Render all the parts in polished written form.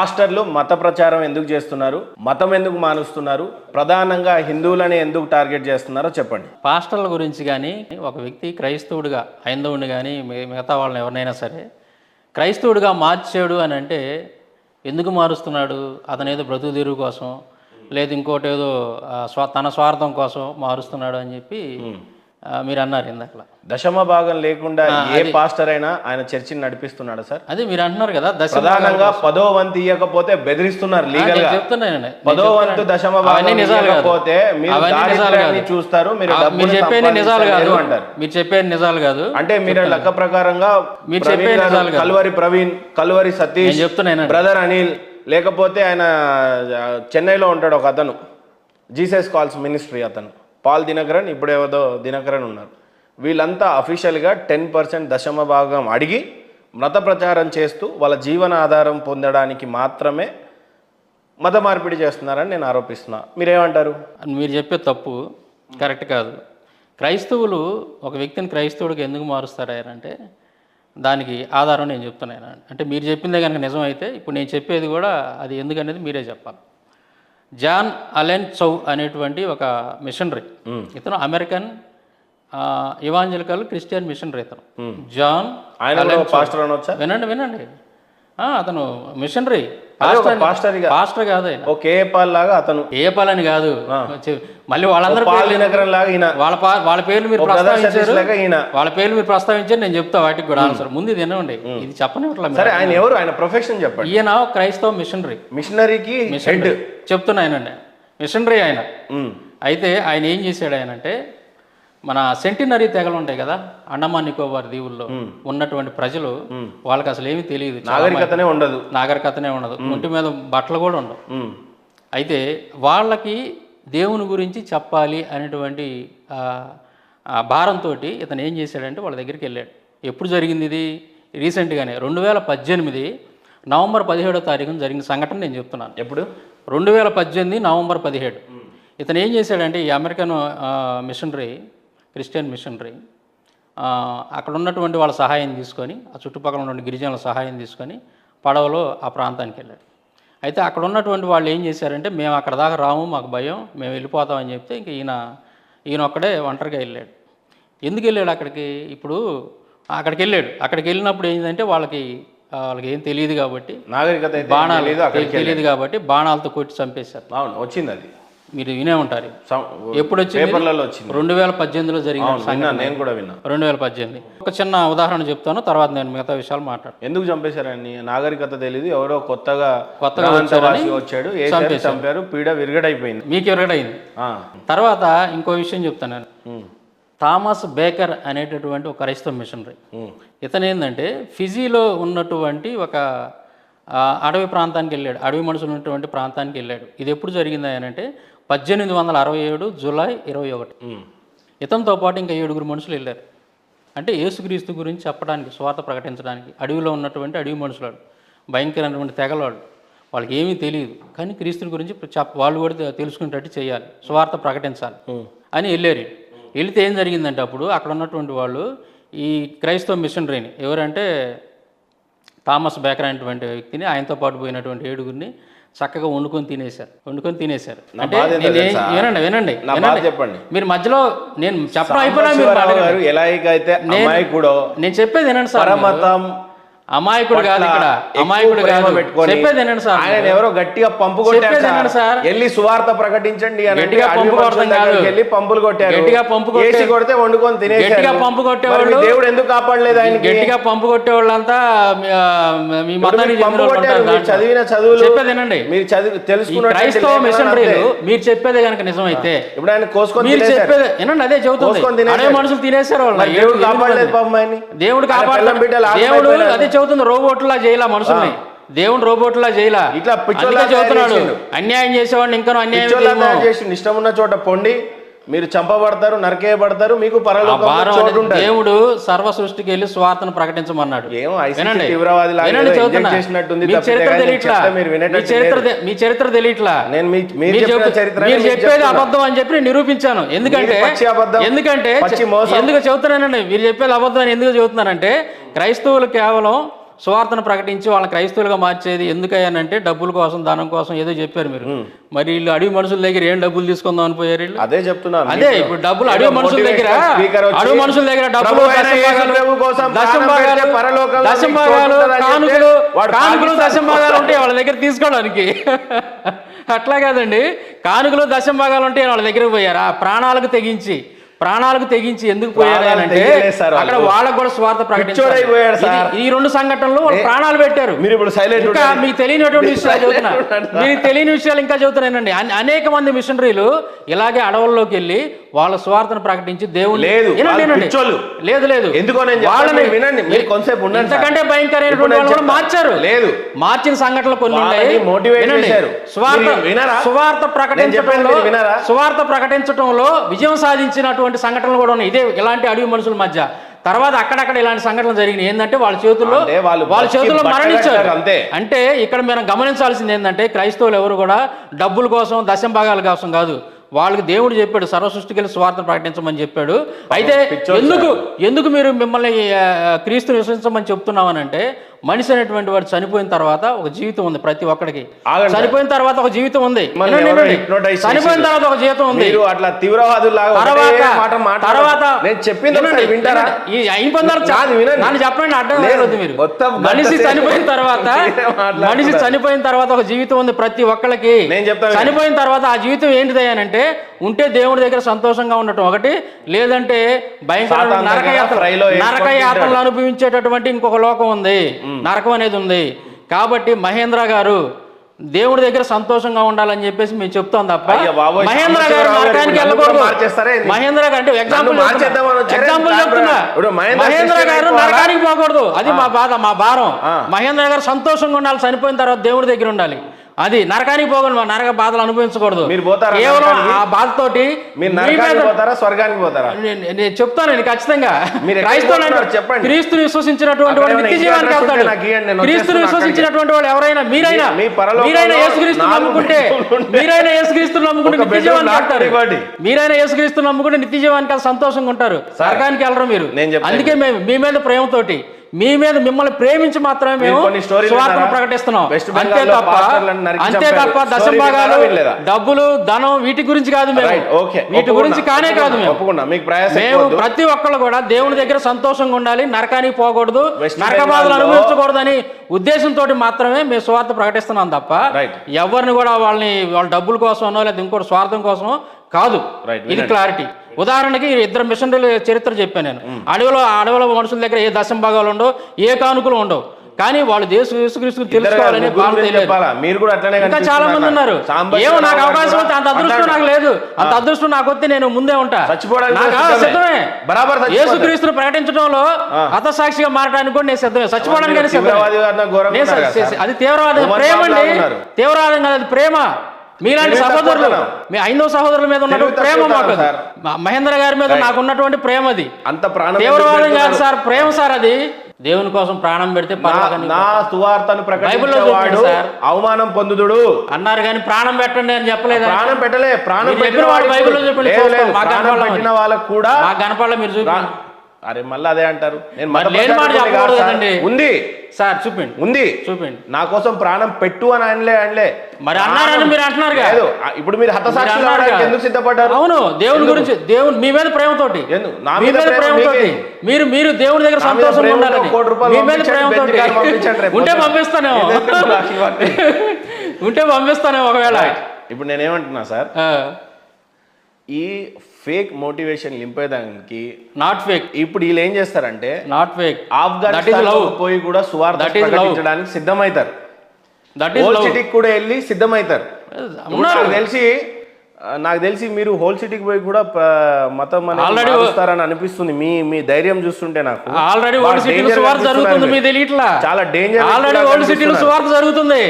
పాస్టర్లు మత ప్రచారం ఎందుకు చేస్తున్నారు, మతం ఎందుకు మానుస్తున్నారు, ప్రధానంగా హిందువులని ఎందుకు టార్గెట్ చేస్తున్నారో చెప్పండి. పాస్టర్ల గురించి కానీ ఒక వ్యక్తి క్రైస్తవుడిగా హైందవుడిని కానీ మిగతా వాళ్ళని ఎవరినైనా సరే క్రైస్తవుడిగా మార్చాడు అని అంటే ఎందుకు మారుస్తున్నాడు? అతను ఏదో బ్రతుకు తెరువు కోసం లేదు ఇంకోటి ఏదో తన స్వార్థం కోసం మారుస్తున్నాడు అని చెప్పి మీరు అన్నారు ఇందాక. దశమ భాగం లేకుండా ఏ పాస్టర్ అయినా ఆయన చర్చిని నడిపిస్తున్నాడు సార్. అది మీరు అంటున్నారు కదా, ప్రధానంగా 10వ వంతు ఇవ్వకపోతే బెదిరిస్తున్నారు లీగల్ గా. చెప్తున్నాను 10వ వంతు దశమ భాగం ఇవ్వకపోతే మీరు చూస్తారు, మీరు చెప్పేది నిజాలు కాదు అంటారు. మీరు చెప్పేది నిజాలు కాదు అంటే మీరు లెక్క ప్రకారంగా మీరు చెప్పేది నిజాలు కాదు. కల్వరి ప్రవీణ్, కల్వరి సతీష్, చెప్తున్నాను బ్రదర్ అనిల్, లేకపోతే ఆయన చెన్నైలో ఉంటాడు ఒక అతను, జీసస్ కాల్స్ మినిస్ట్రీ అతను పాల్ దినకరన్, ఇప్పుడు ఏదో దినకరన్ ఉన్నారు. వీళ్ళంతా అఫీషియల్గా 10% దశమ భాగం అడిగి మత ప్రచారం చేస్తూ వాళ్ళ జీవన ఆధారం పొందడానికి మాత్రమే మత మార్పిడి చేస్తున్నారని నేను ఆరోపిస్తున్నా. మీరేమంటారు? మీరు చెప్పే తప్పు కరెక్ట్ కాదు. క్రైస్తవులు ఒక వ్యక్తిని క్రైస్తవుడికి ఎందుకు మారుస్తారంటే దానికి ఆధారం నేను చెప్తున్నాను. అంటే మీరు చెప్పిందే కనుక నిజమైతే ఇప్పుడు నేను చెప్పేది కూడా అది ఎందుకనేది మీరే చెప్పాలి. జాన్ అలెన్ చౌ అనేటువంటి ఒక మిషనరీ, ఇతను అమెరికన్ ఇవాంజలికల్ క్రిస్టియన్ మిషనరీ. ఇతను జాన్ వినండి వినండి అతను మిషనరీ, పాస్టర్ కాదు ఆయన. అతను ఏ పాల్ అని కాదు, మళ్ళీ వాళ్ళందరూ వాళ్ళ పేర్లు మీరు ప్రస్తావించారు, వాళ్ళ పేర్లు మీరు ప్రస్తావించారు. నేను చెప్తా వాటికి కూడా ఆన్సర్. ముందు ఇది వినండి, ఇది చెప్పనివ్వట్లేదు. ఆయన ఎవరు, ఆయన ప్రొఫెషన్ చెప్పండి. ఈయన క్రైస్తవ మిషనరీకి చెప్తున్నా ఆయనండి, మిషనరీ ఆయన. అయితే ఆయన ఏం చేశాడు ఆయన అంటే మన సెంటినరీ తెగలు ఉంటాయి కదా అండమాన్ నికోబార్ దీవుల్లో ఉన్నటువంటి ప్రజలు, వాళ్ళకి అసలు ఏమీ తెలియదు, నాగరికతనే ఉండదు, ఒంటి మీద బట్టలు కూడా ఉండవు. అయితే వాళ్ళకి దేవుని గురించి చెప్పాలి అనేటువంటి భారంతో ఇతను ఏం చేశాడంటే వాళ్ళ దగ్గరికి వెళ్ళాడు. ఎప్పుడు జరిగింది ఇది? రీసెంట్గానే 2018 నవంబర్ 17వ తారీఖున జరిగిన సంఘటన నేను చెప్తున్నాను. ఎప్పుడు? 2018 నవంబర్ 17. ఇతను ఏం చేశాడంటే ఈ అమెరికన్ మిషనరీ, క్రిస్టియన్ మిషనరీ అక్కడ ఉన్నటువంటి వాళ్ళ సహాయం తీసుకొని, ఆ చుట్టుపక్కల ఉన్నటువంటి గిరిజనుల సహాయం తీసుకొని పడవలో ఆ ప్రాంతానికి వెళ్ళాడు. అయితే అక్కడ ఉన్నటువంటి వాళ్ళు ఏం చేశారంటే మేము అక్కడ దాకా రాము, మాకు భయం, మేము వెళ్ళిపోతామని చెప్తే ఇంక ఈయన ఒక్కడే ఒంటరిగా వెళ్ళాడు. ఎందుకు వెళ్ళాడు అక్కడికి? ఇప్పుడు అక్కడికి వెళ్ళినప్పుడు ఏంటంటే వాళ్ళకి ఏం తెలియదు కాబట్టి, నాగరికత తెలియదు కాబట్టి బాణాలతో కొట్టి చంపేశారు. వచ్చింది అది మీరు వినే ఉంటారు. ఎప్పుడు వచ్చింది? 2018లో జరిగిన. నేను కూడా విన్నా. 2018. ఒక చిన్న ఉదాహరణ చెప్తాను, తర్వాత నేను మిగతా విషయాలు మాట్లాడతాను. ఎందుకు చంపేశారని? నాగరికత తెలియదు, ఎవరో కొత్తగా వచ్చాడు, చంపారు, పీడ విరగడైపోయింది. మీకు విరగడైంది. తర్వాత ఇంకో విషయం చెప్తాను నేను. థామస్ బేకర్ అనేటటువంటి ఒక క్రైస్తవ మిషనరీ, ఇతను ఏంటంటే ఫిజీలో ఉన్నటువంటి ఒక అడవి ప్రాంతానికి వెళ్ళాడు, అడవి మనుషులు ఉన్నటువంటి ప్రాంతానికి వెళ్ళాడు. ఇది ఎప్పుడు జరిగింది అంటే 1867 జూలై 21. ఇతనితో పాటు ఇంకా 7 మనుషులు వెళ్ళారు. అంటే యేసుక్రీస్తు గురించి చెప్పడానికి, స్వార్థ ప్రకటించడానికి. అడవిలో ఉన్నటువంటి అడవి మనుషులు, భయంకరమైనటువంటి తెగలవాళ్ళు, వాళ్ళకి ఏమీ తెలియదు కానీ క్రీస్తుని గురించి వాళ్ళు కూడా తెలుసుకునేటట్టు చేయాలి, స్వార్థ ప్రకటించాలి అని వెళ్ళారు. వెళితే ఏం జరిగిందంటే అప్పుడు అక్కడ ఉన్నటువంటి వాళ్ళు ఈ క్రైస్తవ మిషనరీని, ఎవరంటే థామస్ బేకర్ అనేటువంటి వ్యక్తిని, ఆయనతో పాటు పోయినటువంటి 7 చక్కగా వండుకొని తినేశారు. అంటే వినండి చెప్పండి. మీరు మధ్యలో నేను చెప్పడం అయిపోయినా నేను చెప్పేది వినండి సార్. అమాయకుడు కాదు ఇక్కడ, అమాయకుడు కాదు, చెప్పేది వినండి సార్. ఆయన ఎవరో గట్టిగా పంపు కొట్టారు సార్, వెళ్ళి సువార్త ప్రకటించండి అని. గట్టిగా పంపు కొడతాం కాదు, వెళ్ళి పంపులు కొట్టారు, గట్టిగా పంపు కొడితే వండుకొని తినేసి. గట్టిగా పంపు కొట్టేవాళ్ళు దేవుడు ఎందుకు కాపాడలేదు ఆయన? గట్టిగా పంపు కొట్టేవాళ్ళంతా మీ మతాన్ని చదివిన చదువులు చెప్పేది వినండి. మీరు తెలుసుకున్న క్రైస్తవ మిషనరీలు మీరు చెప్పేదే కనుక నిజమైతే ఇప్పుడు ఆయన కోసుకొని మీరు చెప్పేది వినండి. అదే చెబుతుంది, అదే మనుషులు తినేశారు వాళ్ళు. దేవుడు కాపాడలేదు పాపం ఆయన. దేవుడు కాపాడలేదు. దేవుడు అదే చెబుతుంది, రోబోట్లా చేయలా మనుషుల్ని, దేవుడు రోబోట్లా చేయలా. ఇట్లా చెబుతున్నాడు, అన్యాయం చేసేవాడిని ఇంకా అన్యాయం చేసి ఇష్టం ఉన్న చోట పొండి మీరు చంపబడతారు, నరకేయబడతారు, మీకు పరలోకం. దేవుడు సర్వ సృష్టికి వెళ్ళి స్వార్థను ప్రకటించమన్నాడు. మీ చరిత్ర తెలియట్లా, మీరు చెప్పేది అబద్ధం అని చెప్పి నిరూపించాను. ఎందుకంటే ఎందుకు చెబుతున్నానండి, మీరు చెప్పేది అబద్ధం అని ఎందుకు చెబుతున్నానంటే క్రైస్తవులు కేవలం సువార్తను ప్రకటించి వాళ్ళ క్రైస్తవులుగా మార్చేది ఎందుకయ్యానంటే డబ్బుల కోసం, ధనం కోసం ఏదో చెప్పారు మీరు. మరి వీళ్ళు అడవి మనుషుల దగ్గర ఏం డబ్బులు తీసుకుందాం అని పోయారు వీళ్ళు. అదే చెప్తున్నారు. అదే ఇప్పుడు డబ్బులు అడవి మనుషుల దగ్గర డబ్బులు, దశంభాగాలు, కానుకలు దశంభాగాలు ఉంటాయి వాళ్ళ దగ్గర తీసుకోవడానికి. అట్లా కాదండి, కానుకలు దశంభాగాలు ఉంటాయి వాళ్ళ దగ్గరకు పోయారా? ప్రాణాలకు తెగించి ఎందుకు పోయారు అంటే అక్కడ వాళ్ళకు కూడా స్వార్థ ప్రకటించారు. ఈ 2 సంఘటనలు వాళ్ళు ప్రాణాలు పెట్టారు. మీరు ఇప్పుడు సైలెంట్. ఇంకా మీకు తెలియనటువంటి విషయాలు చెబుతున్నా, మీకు తెలియని విషయాలు ఇంకా చెబుతున్నానండి. అనేక మంది మిషనరీలు ఇలాగే అడవుల్లోకి వెళ్ళి వాళ్ళ స్వార్థను ప్రకటించి దేవుడు లేదు ఇంతకంటే భయంకరమైనటువంటి వాళ్ళు కూడా మార్చారు. లేదు, మార్చిన సంఘటనలు కొన్ని ఉన్నాయి. సువార్త ప్రకటించడంలో విజయం సాధించినటువంటి సంఘటనలు కూడా ఉన్నాయి. ఇదే ఇలాంటి అడవి మనుషుల మధ్య. తర్వాత అక్కడక్కడ ఇలాంటి సంఘటనలు జరిగినాయి. ఏంటంటే వాళ్ళ చేతుల్లో మరణించారు. అంటే ఇక్కడ మనం గమనించాల్సింది ఏంటంటే క్రైస్తవులు ఎవరు కూడా డబ్బుల కోసం, దశంభాగాల కోసం కాదు. వాళ్ళకి దేవుడు చెప్పాడు సర్వ సృష్టికి స్వార్థను ప్రకటించమని చెప్పాడు. అయితే ఎందుకు మీరు మిమ్మల్ని క్రీస్తుని విశ్వసించమని చెప్తున్నామనంటే మనిషి అనేటువంటి వాడు చనిపోయిన తర్వాత ఒక జీవితం ఉంది. ప్రతి ఒక్కడికి చనిపోయిన తర్వాత ఒక జీవితం ఉంది. చనిపోయిన తర్వాత ఒక జీవితం ఉంది. తర్వాత నన్ను చెప్పండి, అర్థం లేదు. మీరు మనిషి చనిపోయిన తర్వాత ఒక జీవితం ఉంది ప్రతి ఒక్కళ్ళకి. చనిపోయిన తర్వాత ఆ జీవితం ఏంటిది అంటే ఉంటే దేవుడి దగ్గర సంతోషంగా ఉండటం ఒకటి, లేదంటే భయంకర నరకయాత్రలు అనుభవించేటటువంటి ఇంకొక లోకం ఉంది, నరకం అనేది ఉంది. కాబట్టి మహేంద్ర గారు దేవుడి దగ్గర సంతోషంగా ఉండాలని చెప్పేసి మేము చెప్తాం తప్ప మహేంద్ర గారు నరకానికి వెళ్ళకూడదు. మహేంద్ర గారు అంటే ఎగ్జాంపుల్ చెప్తున్నా, మహేంద్ర గారు నరకానికి పోకూడదు. అది మా బాధ, మా భారం. మహేంద్ర గారు సంతోషంగా ఉండాలి, చనిపోయిన తర్వాత దేవుడి దగ్గర ఉండాలి. అది నరకానికి పోకూడదు, నరక బాధలు అనుభవించకూడదు. కేవలం ఆ బాధతోటి స్వర్గానికి పోతారా? నేను చెప్తాను ఖచ్చితంగా. క్రీస్తుని విశ్వసించినటువంటి వాడు నిత్య జీవానికి వెళ్తాడు. క్రీస్తుని విశ్వసించినటువంటి వాళ్ళు ఎవరైనా మీరైనా యేసుక్రీస్తు నమ్ముకుంటే నిత్య జీవానికి వెళ్తారు. మీరైనా యేసుక్రీస్తు నమ్ముకుంటే నిత్య జీవానికి సంతోషంగా ఉంటారు, నరకానికి వెళ్ళరు మీరు. అందుకే మేము మీ మీద ప్రేమతోటి మిమ్మల్ని ప్రేమించి మాత్రమే మేము స్వార్థను ప్రకటిస్తున్నాం. అంతే తప్ప దశంభాగాలు, డబ్బులు, ధనం వీటి గురించి కాదు. మేము వీటి గురించి కాదు. మేము ప్రతి ఒక్కళ్ళు కూడా దేవుని దగ్గర సంతోషంగా ఉండాలి, నరకానికి పోకూడదు, నరక బాధలు అనుభవించకూడదని ఉద్దేశంతో మాత్రమే మేము స్వార్థ ప్రకటిస్తున్నాం తప్ప ఎవరిని కూడా వాళ్ళ డబ్బుల కోసమో లేదా ఇంకోటి స్వార్థం కోసమో కాదు. ఇది క్లారిటీ. ఉదాహరణకి 2 మిషనరీల చరిత్ర చెప్పాను నేను. అడవిలో మనుషుల దగ్గర ఏ దశంభాగాలు ఉండవు, ఏ కానుకలు ఉండవు. కానీ వాళ్ళు యేసుక్రీస్తుని తెలుసుకోవాలని ఇంకా చాలా మంది ఉన్నారు. ఏమో నాకు అవకాశం వస్తే అంత అదృష్టం నాకు లేదు. అంత అదృష్టం నాకు వస్తే నేను ముందే ఉంటా. సిద్ధమే. యేసుక్రీస్తుని ప్రకటించడంలో హతసాక్షిగా మారడానికి కూడా నేను సిద్ధమే. చచ్చిపోవడానికి అది తీవ్రవాదం. ప్రేమ అండి, తీవ్రవాదం కాదు, అది ప్రేమ. మీలాంటి సహోదరులు, మీ 5వ సహోదరుల మీద ఉన్నటువంటి ప్రేమ మాకు, మహేంద్ర గారి మీద నాకు ఉన్నటువంటి ప్రేమ అది అంత తీవ్రవాదం కాదు సార్, ప్రేమ సార్. అది దేవుని కోసం ప్రాణం పెడితే అవమానం పొందుదుడు అన్నారు కానీ ప్రాణం పెట్టండి అని చెప్పలేదు. ప్రాణం పెట్టలే, ప్రాణం పెట్టిన వాడు బైబిల్లో చెప్పండి. వాళ్ళకు కూడా మా కనపడలే, మీరు చూపండి. అరే మళ్ళీ అదే అంటారు. ఉంది సార్, చూపండి. ఉంది, చూపండి. నా కోసం ప్రాణం పెట్టు అని అనలే. మరి అన్నారని మీరు అంటున్నారు కదా. ఇప్పుడు మీరు హతసాక్షి ఎందుకు సిద్ధపడ్డారు? అవును, దేవుని గురించి, దేవుని మీ మీద ప్రేమతోటి, మీరు దేవుని దగ్గర సంతోషంగా ఉండాలని మీ మీద ప్రేమతోటి ఉంటే పంపిస్తానే ఒకవేళ. ఇప్పుడు నేనేమంటున్నా సార్, ఈ ఫేక్ మోటివేషన్ నింపేదానికి నాట్ ఫేక్. ఇప్పుడు వీళ్ళు ఏం చేస్తారంటే నాట్ ఫేక్ ఆఫ్ఘనిస్తాన్ పోయి కూడా సువార్త ప్రకటించడానికి సిద్ధమవుతారు. హోల్ సిటీకి కూడా వెళ్ళి సిద్ధమవుతారు. నాకు తెలిసి మీరు హోల్ సిటీకి పోయి కూడా మతం అనేది అనిపిస్తుంది. మీ ధైర్యం చూస్తుంటే నాకు ఆల్రెడీ ఓల్డ్ సిటీలో సువార్త జరుగుతుంది, మీకు తెలియట్లా? చాలా డేంజర్. ఆల్రెడీ ఓల్డ్ సిటీలో సువార్త జరుగుతుంది,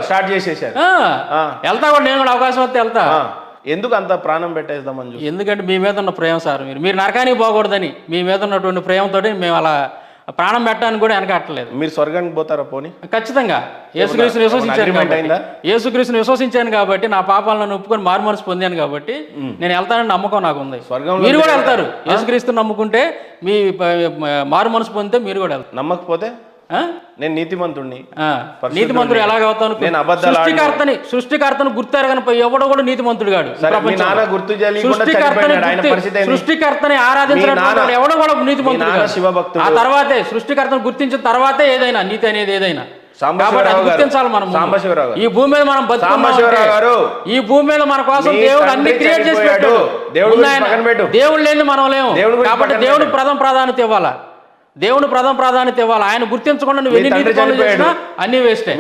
స్టార్ట్ చేసేసారు. వెళ్తా కూడా, నేను కూడా అవకాశం వస్తే వెళ్తా. ఎందుకు అంత ప్రాణం పెట్టేద్దామని? ఎందుకంటే మీ మీద ఉన్న ప్రేమ సార్. మీరు నరకానికి పోకూడదని మీ మీద ఉన్నటువంటి ప్రేమతోటి మేము అలా ప్రాణం పెట్టడానికి కూడా వెనకట్టలేదు. మీరు స్వర్గానికి పోతారా? పోనీ ఖచ్చితంగా. యేసుక్రీస్తుని విశ్వసించాను కాబట్టి, నా పాపాలను ఒప్పుకొని మారుమనసు పొందాను కాబట్టి నేను వెళ్తానని నమ్మకం నాకు ఉంది. మీరు కూడా వెళ్తారు. యేసుక్రీస్తుని నమ్ముకుంటే, మీ మారు మనసు పొందితే మీరు కూడా వెళ్తారు. నమ్మకపోతే నేను నీతిమంతుడిని. నీతిమంతుడు ఎలాగవుతాను? నేను అబద్ధాలు సృష్టికర్తను గుర్తెరగని ఎవడో కూడా నీతిమంతుడు కాడు. సృష్టికర్తని ఆరాధించడం ఎవడో కూడా నీతిమంతుడు కాదు. ఆ తర్వాతే సృష్టికర్తను గుర్తించిన తర్వాతే ఏదైనా నీతి అనేది ఏదైనా. గుర్తించాలి మనం. ఈ భూమి మీద మనం బతుకున్నాం. ఈ భూమి మీద మన కోసం దేవుడు అన్ని క్రియేట్ చేసి పెట్టాడు. దేవుడు లేని మనం లేము. కాబట్టి దేవుడు ప్రథమ ప్రాధాన్యత ఇవ్వాలా. దేవుని ప్రథమ ప్రాధాన్యత ఇవ్వాలి. ఆయన గుర్తించకుండా నువ్వు ఎన్ని నీతి పనులు చేసినా అన్ని వేస్టే.